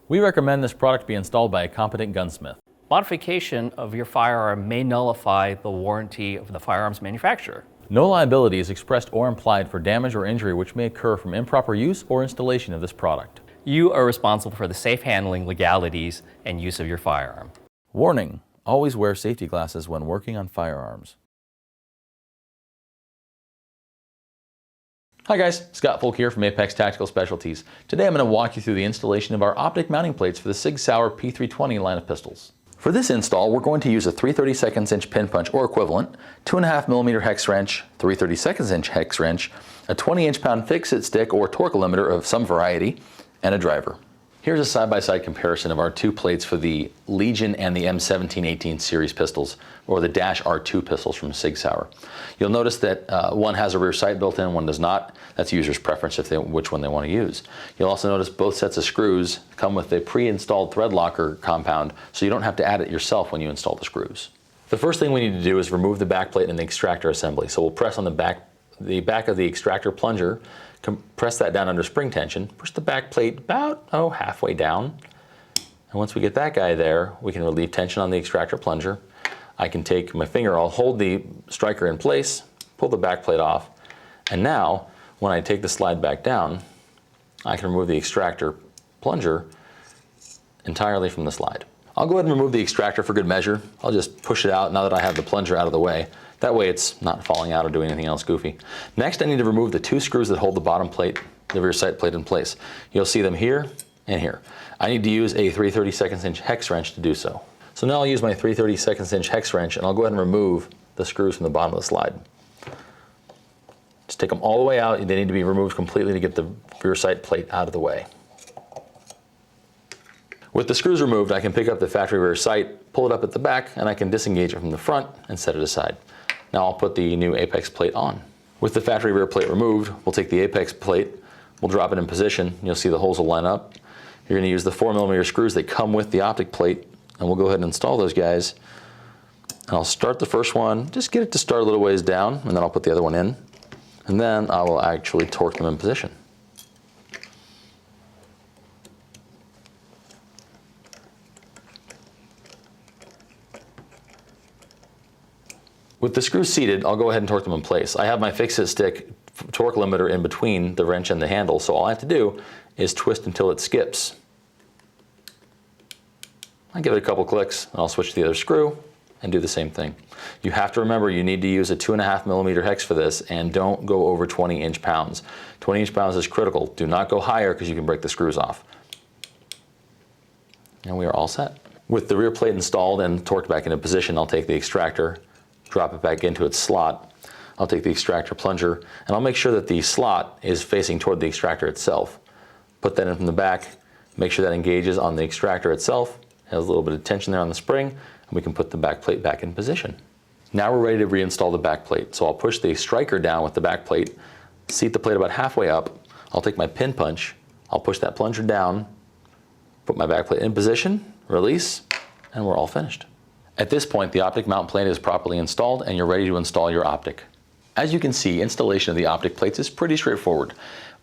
We recommend this product be installed by a competent gunsmith. Modification of your firearm may nullify the warranty of the firearm's manufacturer. No liability is expressed or implied for damage or injury which may occur from improper use or installation of this product. You are responsible for the safe handling, legalities, and use of your firearm. Warning: always wear safety glasses when working on firearms. Hi guys, Scott Folk here from Apex Tactical Specialties. Today I'm going to walk you through the installation of our optic mounting plates for the Sig P320 line of pistols. For this install, we're going to use a 3/32 inch pin punch or equivalent, 2.5mm hex wrench, 3/32 inch hex wrench, a 20 pound fix-it stick or torque limiter of some variety, and a driver. Here's a side-by-side comparison of our two plates for the Legion and the M1718 series pistols, or the R2 pistols from Sig Sauer. You'll notice that one has a rear sight built in, one does not. That's user's preference which one they want to use. You'll also notice both sets of screws come with a pre-installed thread locker compound, so you don't have to add it yourself when you install the screws. The first thing we need to do is remove the back plate and the extractor assembly. So we'll press on the back of the extractor plunger, press that down under spring tension, push the back plate about halfway down. And once we get that guy there, we can relieve tension on the extractor plunger. I can take my finger, I'll hold the striker in place, pull the back plate off, and now when I take the slide back down, I can remove the extractor plunger entirely from the slide. I'll go ahead and remove the extractor for good measure. I'll just push it out now that I have the plunger out of the way. That way it's not falling out or doing anything else goofy. Next, I need to remove the two screws that hold the bottom plate, the rear sight plate in place. You'll see them here and here. I need to use a 3/32 inch hex wrench to do so. So now I'll use my 3/32 inch hex wrench and I'll go ahead and remove the screws from the bottom of the slide. Just take them all the way out. They need to be removed completely to get the rear sight plate out of the way. With the screws removed, I can pick up the factory rear sight, pull it up at the back, and I can disengage it from the front and set it aside. Now I'll put the new Apex plate on. With the factory rear plate removed, we'll take the Apex plate, we'll drop it in position. You'll see the holes will line up. You're going to use the 4mm screws that come with the optic plate, and we'll go ahead and install those guys. And I'll start the first one, just get it to start a little ways down, and then I'll put the other one in. And then I will actually torque them in position. With the screws seated, I'll go ahead and torque them in place. I have my fix-it stick torque limiter in between the wrench and the handle, so all I have to do is twist until it skips. I give it a couple clicks, and I'll switch to the other screw and do the same thing. You have to remember you need to use a 2.5mm hex for this, and don't go over 20 pounds. 20 pounds is critical. Do not go higher because you can break the screws off. And we are all set. With the rear plate installed and torqued back into position, I'll take the extractor, drop it back into its slot. I'll take the extractor plunger, and I'll make sure that the slot is facing toward the extractor itself. Put that in from the back, make sure that engages on the extractor itself, has a little bit of tension there on the spring, and we can put the back plate back in position. Now we're ready to reinstall the back plate. So I'll push the striker down with the back plate, seat the plate about halfway up. I'll take my pin punch, I'll push that plunger down, put my back plate in position, release, and we're all finished. At this point, the optic mount plate is properly installed and you're ready to install your optic. As you can see, installation of the optic plates is pretty straightforward.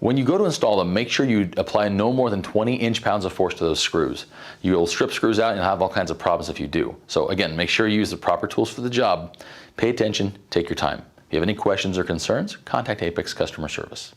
When you go to install them, make sure you apply no more than 20 pounds of force to those screws. You'll strip screws out and you'll have all kinds of problems if you do. So again, make sure you use the proper tools for the job. Pay attention, take your time. If you have any questions or concerns, contact Apex Customer Service.